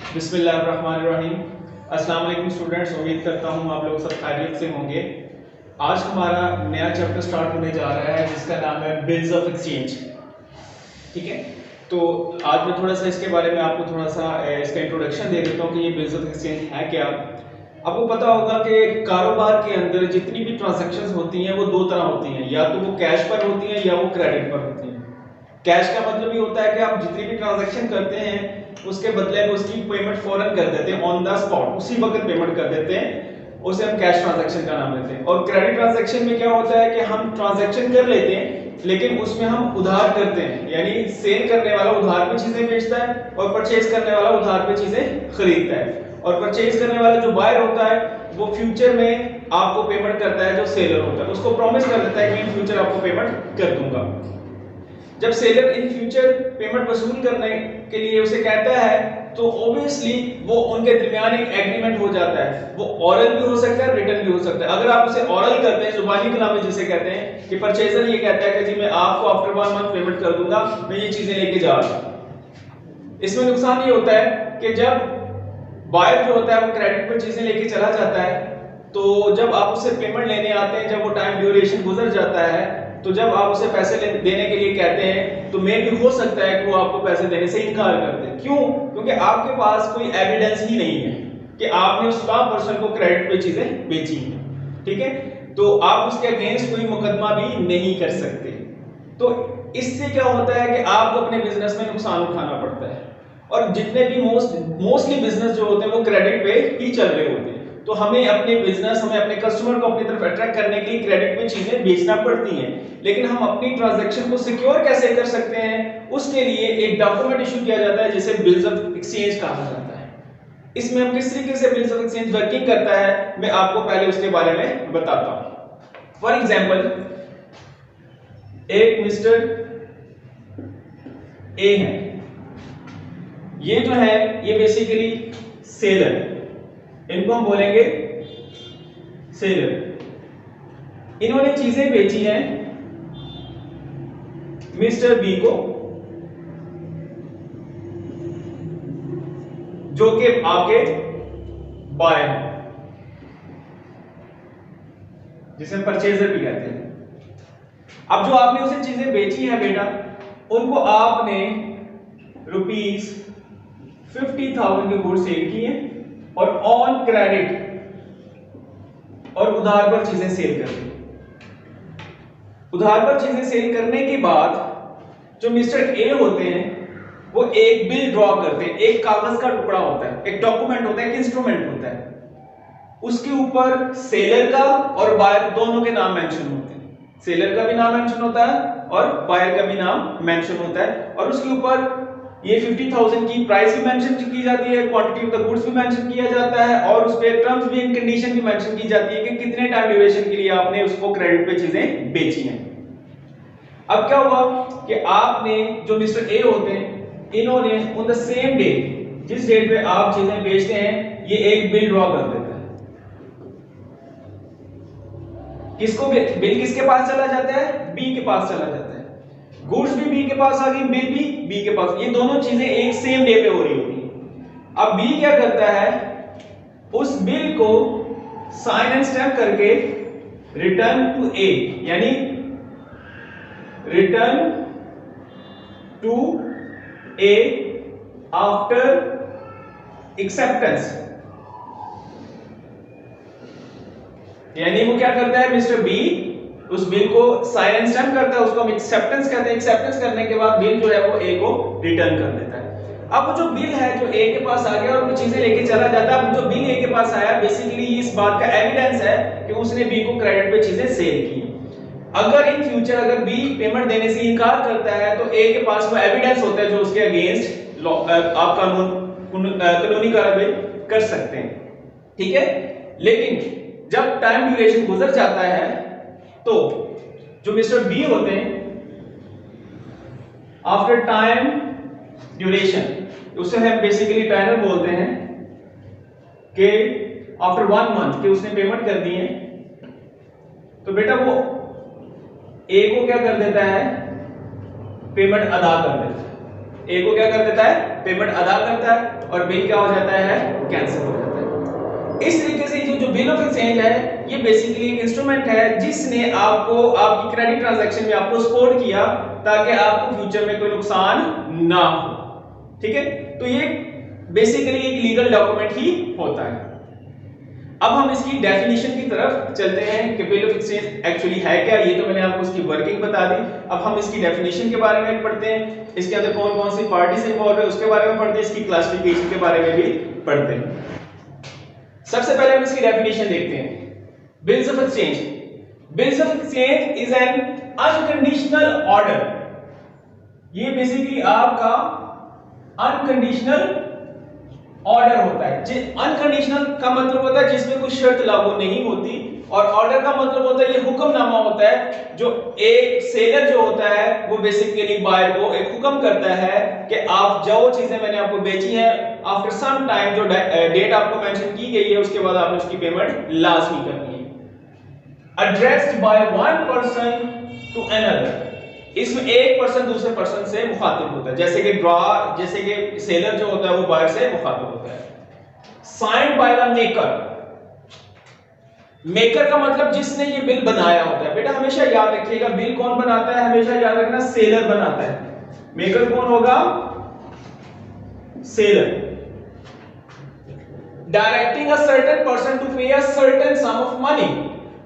बिस्मिल्लाहिर्रहमानिर्रहीम। अस्सलाम वालेकुम स्टूडेंट्स, उम्मीद करता हूँ आप लोग सब खैरियत से होंगे। आज हमारा नया चैप्टर स्टार्ट होने जा रहा है जिसका नाम है बिल्स ऑफ एक्सचेंज। ठीक है, तो आज मैं थोड़ा सा इसके बारे में आपको थोड़ा सा इसका इंट्रोडक्शन दे देता हूँ कि ये बिल्स ऑफ एक्सचेंज है क्या। आपको पता होगा कि कारोबार के अंदर जितनी भी ट्रांजैक्शंस होती हैं वो दो तरह होती हैं, या तो वो कैश पर होती हैं या वो क्रेडिट पर होती हैं। कैश का मतलब ये होता है कि आप जितनी भी ट्रांजैक्शन करते हैं उसके बदले में उसकी पेमेंट फौरन कर देते हैं, ऑन द स्पॉट उसी वक्त पेमेंट कर देते हैं, उसे हम कैश ट्रांजैक्शन का नाम देते हैं। और क्रेडिट ट्रांजैक्शन में क्या होता है कि हम ट्रांजैक्शन कर लेते हैं लेकिन उसमें हम उधार करते हैं, यानी सेल करने वाला उधार पे चीजें बेचता है और परचेज करने वाला उधार पे चीजें खरीदता है। और परचेज करने वाला जो बायर होता है वो फ्यूचर में आपको पेमेंट करता है, जो सेलर होता है उसको प्रॉमिस कर देता है कि इन फ्यूचर आपको पेमेंट कर दूंगा। जब सेलर इन फ्यूचर पेमेंट वसूल करने के लिए उसे कहता है तो ऑब्वियसली वो उनके दरमियान एक एग्रीमेंट हो जाता है। वो ओरल भी हो सकता है, रिटन भी हो सकता है। अगर आप उसे ओरल करते हैं, जुबानी कलाम जिसे कहते हैं, कि परचेजर ये कहता है कि जी मैं आपको आफ्टर 1 मंथ पेमेंट कर दूंगा, मैं ये चीजें लेके जा रहा हूं। इसमें नुकसान ये होता है कि जब बायर जो होता है वो क्रेडिट पर चीजें लेके चला जाता है, तो जब आप उसे पेमेंट लेने आते हैं, जब वो टाइम ड्यूरेशन गुजर जाता है, तो जब आप उसे पैसे देने के लिए कहते हैं तो मे भी हो सकता है कि वो आपको पैसे देने से इनकार कर दे। क्यों? क्योंकि आपके पास कोई एविडेंस ही नहीं है कि आपने उस पर्सन को क्रेडिट पे चीजें बेची हैं। ठीक है, तो आप उसके अगेंस्ट कोई मुकदमा भी नहीं कर सकते। तो इससे क्या होता है कि आपको अपने बिजनेस में नुकसान उठाना पड़ता है। और जितने भी मोस्टली बिजनेस जो होते हैं वो क्रेडिट पे ही चल रहे होते हैं, तो हमें अपने बिजनेस, हमें अपने कस्टमर को अपनी तरफ अट्रैक्ट करने के लिए क्रेडिट पे चीजें बेचना पड़ती हैं। लेकिन हम अपनी ट्रांजैक्शन को सिक्योर कैसे कर सकते हैं, उसके लिए एक डॉक्यूमेंट इशू किया जाता है जिसे बिल्स ऑफ एक्सचेंज कहा जाता है। इसमें हम किस तरीके से बिल्स ऑफ एक्सचेंज वर्किंग करता है मैं आपको पहले उसके बारे में बताता हूं। फॉर एग्जाम्पल, एक मिस्टर ए है, ये जो है ये बेसिकली सेलर, इनको हम बोलेंगे सेलर। इन्होंने चीजें बेची हैं मिस्टर बी को, जो कि आपके बायर हैं, जिसे परचेजर भी कहते हैं। अब जो आपने उसे चीजें बेची है बेटा, उनको आपने ₹50,000 के गुड्स सेल किए और ऑन क्रेडिट और उधार पर चीजें सेल कर दी। उधार पर चीजें सेल करने के बाद जो मिस्टर ए होते हैं वो एक बिल ड्रॉ करते हैं। एक कागज का टुकड़ा होता है, एक डॉक्यूमेंट होता है, एक इंस्ट्रूमेंट होता है, उसके ऊपर सेलर का और बायर दोनों के नाम मेंशन होते हैं। सेलर का भी नाम मेंशन होता है और बायर का भी नाम मेंशन होता है, और उसके ऊपर ये 50,000 की प्राइस भी मेंशन की जाती है, क्वांटिटी ऑफ द गुड्स भी मेंशन किया जाता है, और उस पे टर्म्स भी एंड कंडीशन भी मेंशन की जाती है कि कितने टाइम ड्यूरेशन के लिए आपने उसको क्रेडिट पे चीजें बेची हैं। अब क्या हुआ कि आपने जो मिस्टर ए होते हैं, इन्होंने ऑन द सेम डे, जिस डेट पे आप चीजें बेचते हैं, ये एक बिल ड्रॉ कर देता है। किसको बिल किसके पास चला जाता है? बी के पास चला जाता है। गुड्स भी बी के पास आ गई, बिल भी बी के पास, ये दोनों चीजें एक सेम डे पे हो रही होती हैं। अब बी क्या करता है, उस बिल को साइन एंड स्टैंप करके रिटर्न टू ए, यानी return to A after acceptance, यानी वो क्या करता है, मिस्टर बी उस बिल को साइन एंड स्टैंप करता है, उसको हम एक्सेप्टेंस कहते हैं। एक्सेप्टेंस करने के बाद बिल जो है वो ए को रिटर्न कर देता है। अब जो बिल है जो ए के पास आ गया और वो चीजें लेके चला जाता है, अब जो बिल ए के पास आया बेसिकली इस बात का एविडेंस है कि उसने बी को क्रेडिट पे चीजें सेल की। अगर इन फ्यूचर अगर बी पेमेंट देने से इनकार करता है तो ए के पास वो एविडेंस होता है जो उसके अगेंस्ट आप कानूनी कार्रवाई कर सकते हैं। ठीक है, लेकिन जब टाइम ड्यूरेशन गुजर जाता है तो जो मिस्टर बी होते हैं, आफ्टर टाइम ड्यूरेशन, उसे हम बेसिकली टाइमर बोलते हैं, कि आफ्टर 1 मंथ के उसने पेमेंट कर दी है, तो बेटा वो ए को क्या कर देता है, पेमेंट अदा कर देता है। ए को क्या कर देता है, पेमेंट अदा करता है और बिल क्या हो जाता है, कैंसिल हो जाता है। इस तरीके से जो बिल ऑफ एक्सचेंज है ये बेसिकली एक इंस्ट्रूमेंट है जिसने आपको आपकी क्रेडिट ट्रांजैक्शन में आपको सपोर्ट किया ताकि आपको फ्यूचर में कोई नुकसान ना हो। ठीक है, तो ये बेसिकली एक लीगल डॉक्यूमेंट ही होता है। अब हम इसकी डेफिनेशन की तरफ चलते हैं कि बिल ऑफ एक्सचेंज एक्चुअली है क्या। ये तो मैंने आपको इसकी वर्किंग बता दी। अब हम इसकी डेफिनेशन के बारे में पढ़ते हैं, इसके अंदर कौन कौन सी पार्टीज इन्वॉल्व है उसके बारे में पढ़ते हैं, इसकी क्लासिफिकेशन के बारे में भी पढ़ते हैं। सबसे पहले हम इसकी डेफिनेशन देखते हैं। Bills of exchange. Bills of exchange is an unconditional order. ये बेसिकली आपका अनकंडीशनल ऑर्डर होता है। अनकंडीशनल का मतलब होता है जिसमें कोई शर्त लागू नहीं होती, और ऑर्डर का मतलब होता है ये हुक्मनामा होता है जो एक सेलर जो होता है वो बेसिकली बायर को एक हुक्म करता है कि आप जो चीजें मैंने आपको बेची है आफ्टर सम टाइम जो डेट आपको मेंशन की गई है उसके बाद आपने उसकी पेमेंट लाजमी करनी है। Addressed by one person to another. इसमें एक पर्सन दूसरे पर्सन से मुखातिब होता है, जैसे कि सेलर जो होता है वो बायर से मुखातिब होता है। Signed by the maker. Maker का मतलब जिसने ये बिल बनाया होता है। बेटा हमेशा याद रखिएगा बिल कौन बनाता है, हमेशा याद रखना सेलर बनाता है। मेकर कौन होगा, seller. Directing a certain person to pay a certain sum of money.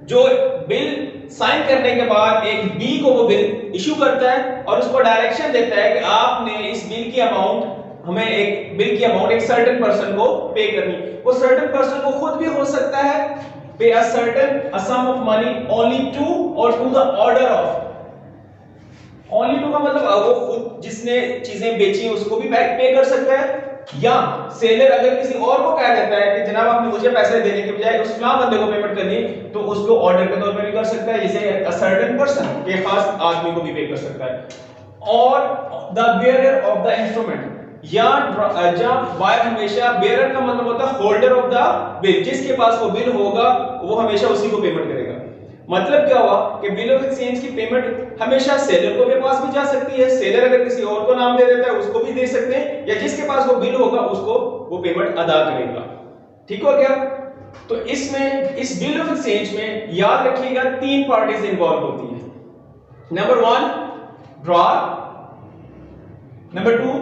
जो बिल साइन करने के बाद एक बी को वो बिल इशू करता है और उसको डायरेक्शन देता है कि आपने इस बिल की अमाउंट हमें एक बिल की अमाउंट एक सर्टेन पर्सन को पे करनी। वो सर्टेन पर्सन को खुद भी हो सकता है pay a certain a sum of money only to और to the order of. Only to का मतलब वो खुद जिसने चीजें बेची हैं उसको भी पे कर सकता है, या सेलर अगर किसी और को कह देता है कि जनाब आपने मुझे पैसे देने के बजाय उस फलां बंदे को पेमेंट करनी है तो उसको ऑर्डर के तौर पे भी कर सकता है, जैसे अ सर्टेन पर्सन के खास आदमी को भी पे कर सकता है। और the bearer of the instrument, या जब बायर हमेशा, बेयरर का मतलब होता है होल्डर ऑफ द बिल, जिसके पास वो बिल होगा वो हमेशा उसी को पेमेंट करेगा। मतलब क्या हुआ कि बिल ऑफ एक्सचेंज की पेमेंट हमेशा सेलर को भी पास भी जा सकती है, सेलर अगर किसी और को नाम दे देता है उसको भी दे सकते हैं, या जिसके पास वो बिल होगा उसको वो पेमेंट अदा करेगा। ठीक हो गया। तो इसमें इस बिल ऑफ एक्सचेंज में याद रखिएगा तीन पार्टीज इन्वॉल्व होती हैं। Number 1 drawer, number 2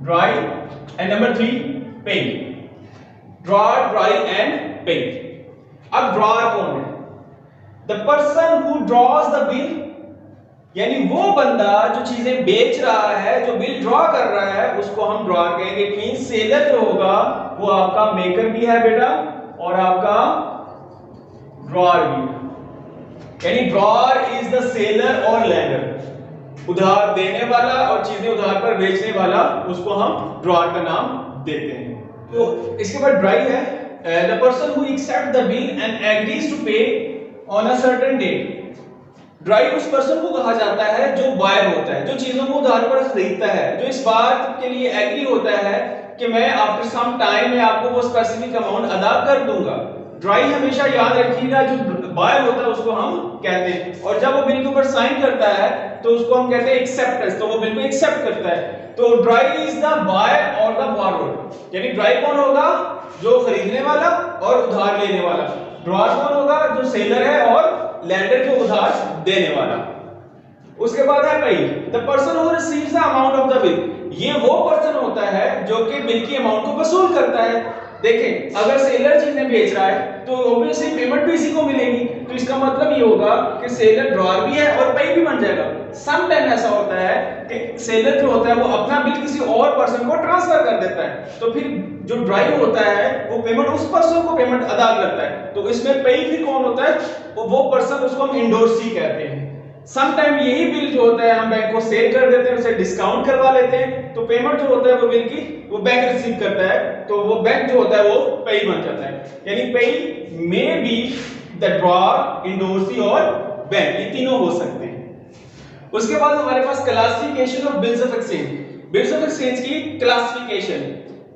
dry and number 3 पे। ड्रॉअर, ड्राई एंड पे। अब ड्रॉअर कौन है? The person who draws the bill, यानी वो बंदा जो चीजें बेच रहा है, जो बिल ड्रॉ कर रहा है उसको हम ड्रॉअर कहेंगे। इट मींस सेलर जो होगा वो आपका मेकर भी है बेटा और आपका ड्रॉअर भी है। यानी ड्रॉअर इज द सेलर और लेंडर, उधार देने वाला और चीजें उधार पर बेचने वाला, उसको हम ड्रॉअर का नाम देते हैं। तो इसके बाद ड्राई है, the person who accept the bill and agrees to pay on a certain date. Drawee उस पर्सन को कहा जाता है जो बायर होता है, जो चीजों को उधार पर खरीदता है, जो इस बात के लिए एग्री होता है कि मैं आफ्टर सम टाइम में आपको वो स्पेसिफिक अमाउंट अदा कर दूंगा। ड्राई हमेशा याद रखिएगा जो बायर होता है उसको हम कहते हैं, और जब वो बिल के ऊपर साइन करता है तो उसको हम कहते हैं एक्सेप्टेंस, तो वो बिल को एक्सेप्ट करता है। तो ड्राई इज द बायर और द बॉरोवर। यानी ड्राई कौन होगा? जो खरीदने वाला और उधार लेने वाला। ड्रॉअर कौन होगा? जो सेलर है और लेंडर जो उधार देने वाला। उसके बाद है पे, the person who receives the amount of the bill. ये वो पर्सन होता है जो कि बिल की अमाउंट को वसूल करता है। देखें अगर सेलर चीजें बेच रहा है तो ऑब्वियसली पेमेंट भी इसी को मिलेगी, तो इसका मतलब ये होगा कि सेलर ड्रॉअर भी है और पे भी बन जाएगा। सम टाइम ऐसा होता है कि सेलर जो होता है वो अपना बिल किसी और पर्सन को ट्रांसफर कर देता है, तो फिर जो ड्राई होता है वो पेमेंट उस पर्सन को पेमेंट अदा करता है। तो इसमें पे फिर कौन होता है? वो पर्सन, उसको हम इंडोर्सी कहते हैं। सम टाइम यही बिल जो होता है हम बैंक को सेल कर देते हैं, उसे डिस्काउंट करवा लेते हैं, तो पेमेंट जो होता है वो बिल की वो बैंक रिसीव करता है, तो वो बैंक जो होता है वो पे बन जाता है। यानी payee may be the drawer, endorsee और बैंक, ये तीनों हो सकते हैं। उसके बाद हमारे पास classification of bills of exchange. Bills of exchange की क्लासिफिकेशन,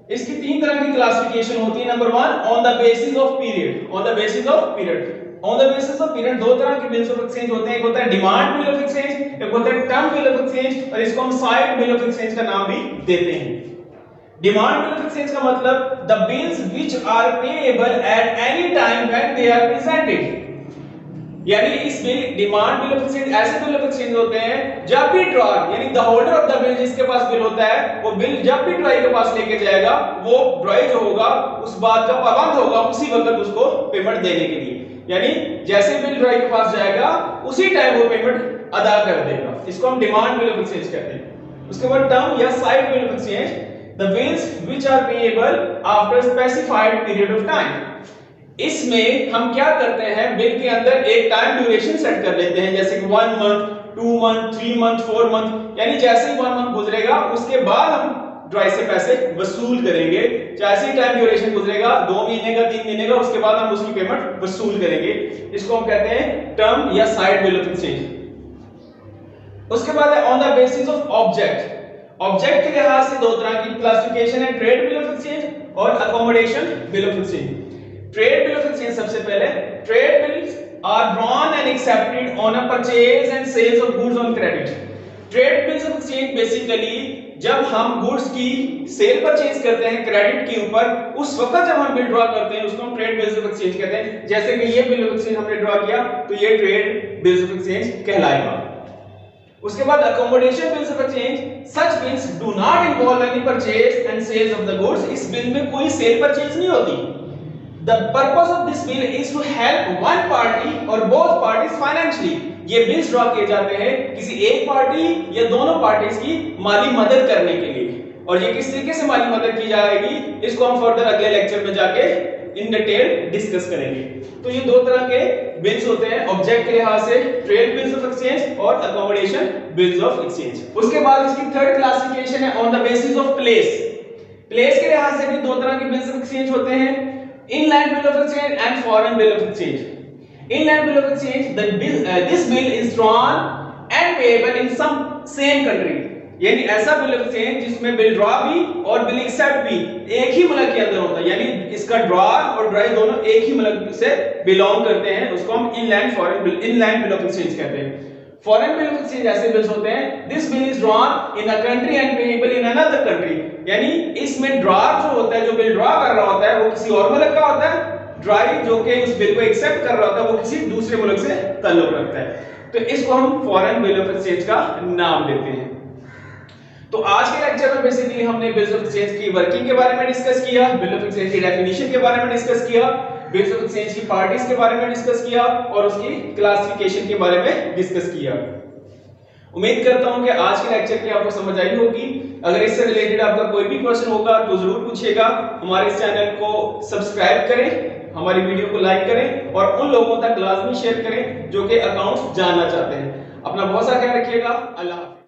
इसकी तीन तरह की क्लासिफिकेशन होती है। Number 1 on the basis of period. On the basis of period, on the basis of period दो तरह के बिल्स ऑफ एक्सचेंज होते हैं, एक होता है डिमांड बिल ऑफ एक्सचेंज, एक होता है टर्म बिल ऑफ एक्सचेंज, और इसको हम साइड बिल ऑफ एक्सचेंज का नाम भी देते हैं। डिमांड बिल ऑफ एक्सचेंज का मतलब the bills which are payable at any time when they are presented, यानी इस bill demand bill of exchange ऐसे बिल ऑफ एक्सचेंज होते हैं जब भी ड्रॉअर यानी the holder of the bill जिसके पास बिल होता है वो बिल जब भी ड्रॉई के पास लेके जाएगा वो ड्रॉई जो होगा उस बात का पाबंद होगा उसी वक्त उसको पेमेंट देने के लिए, यानी जैसे बिल ड्रॉई के पास जाएगा उसी टाइम वो पेमेंट अदा कर देगा। इसको हम डिमांड बिल ऑफ एक्सचेंज कहते हैं। उसके बाद टर्म या sight bill of exchange, the bills which are payable after specified period of time. इसमें हम क्या करते हैं, बिल के अंदर एक टाइम ड्यूरेशन सेट कर लेते हैं, जैसे कि 1 मंथ, 2 मंथ, 3 मंथ, 4 मंथ, यानी जैसे ही 1 मंथ गुजरेगा उसके बाद हम ड्रॉई से पैसे वसूल करेंगे। जैसे ही टाइम ड्यूरेशन गुजरेगा 2 महीने का, 3 महीने का, उसके बाद हम उसकी पेमेंट वसूल करेंगे। इसको हम कहते हैं टर्म या साइड बिल ऑफ एक्सचेंज। उसके बाद है on the basis of object. Object के लिहाज से दो तरह की क्लासिफिकेशन है, ट्रेड बिल ऑफ एक्सचेंज और accommodation bill of exchange. Trade bill of exchange सबसे पहले, trade bills are drawn and accepted on a purchase and sales of goods on credit. Trade bills of exchange basically जब हम goods की cell purchase करते हैं credit के ऊपर, उस वक्त जब हम बिल ड्रॉ करते हैं उसको हम ट्रेड बिल्स ऑफ एक्सचेंज कहते हैं। जैसे कि ये बिल ऑफ एक्सचेंज हमने ड्रॉ किया तो ये ट्रेड बिल्स ऑफ एक्सचेंज कहलाएगा। उसके बाद accommodation bills of exchange, such bills do not involve any purchase and sales of the goods. इस बिल में कोई सेल परचेज नहीं होती। The purpose of this bill is to help one party or both parties financially। ये bills draw किए जाते हैं किसी एक पार्टी या दोनों पार्टीज की माली मदद करने के लिए। और ये किस तरीके से माली मदद की जाएगी इसको हम फर्दर अगले लेक्चर में जाके इन डिटेल डिस्कस करेंगे। तो ये दो तरह के बिल्स होते हैं ऑब्जेक्ट के लिहाज से, ट्रेड बिल्स ऑफ एक्सचेंज और अकोमोडेशन बिल्स ऑफ एक्सचेंज। उसके बाद इसकी थर्ड क्लासिफिकेशन है on the basis of place. Place के लिहाज से भी दो तरह के बिल्स ऑफ एक्सचेंज होते हैं, inland bill of exchange and foreign bill of exchange. Inland bill of exchange, this bill is drawn and payable in some same country। यानी ऐसा बिल ऑफ एक्सचेंज जिसमें बिल ड्रॉ भी और bill accept भी एक ही मुल्क के अंदर होता है, यानी इसका ड्रॉअर और ड्रॉई दोनों एक ही मुल्क से बिलोंग करते हैं, उसको हम इनलैंड बिल ऑफ एक्सचेंज कहते हैं। फॉरेन बिल ऑफ एक्सचेंज ऐसे बिल्स होते हैं, this bill is drawn in a country and payable in another country. यानी इसमें ड्रॉअर जो होता है, जो बिल ड्रॉ कर रहा होता है वो किसी और मुल्क का होता है, ड्रॉई जो कि उस बिल को एक्सेप्ट कर रहा होता है वो किसी दूसरे मुल्क से ताल्लुक रखता है। तो इसको हम फॉरेन बिल ऑफ एक्सचेंज का नाम देते हैं। तो आज के लेक्चर में बेसिकली हमने बिल्स ऑफ एक्सचेंज की वर्किंग के बारे में डिस्कस किया, बिल ऑफ एक्सचेंज की डेफिनेशन के बारे में डिस्कस किया, बिल्स ऑफ एक्सचेंज की पार्टीज के बारे में डिस्कस किया और उसकी क्लासिफिकेशन के बारे में डिस्कस किया। उम्मीद करता हूं कि आज के लेक्चर की आपको समझ आई होगी। अगर इससे रिलेटेड आपका कोई भी क्वेश्चन होगा तो जरूर पूछिएगा। हमारे इस चैनल को सब्सक्राइब करें, हमारी वीडियो को लाइक करें और उन लोगों तक लाजमी शेयर करें जो कि अकाउंट्स जानना चाहते हैं। अपना बहुत सारा ख्याल रखिएगा। अल्लाह हाफिज़।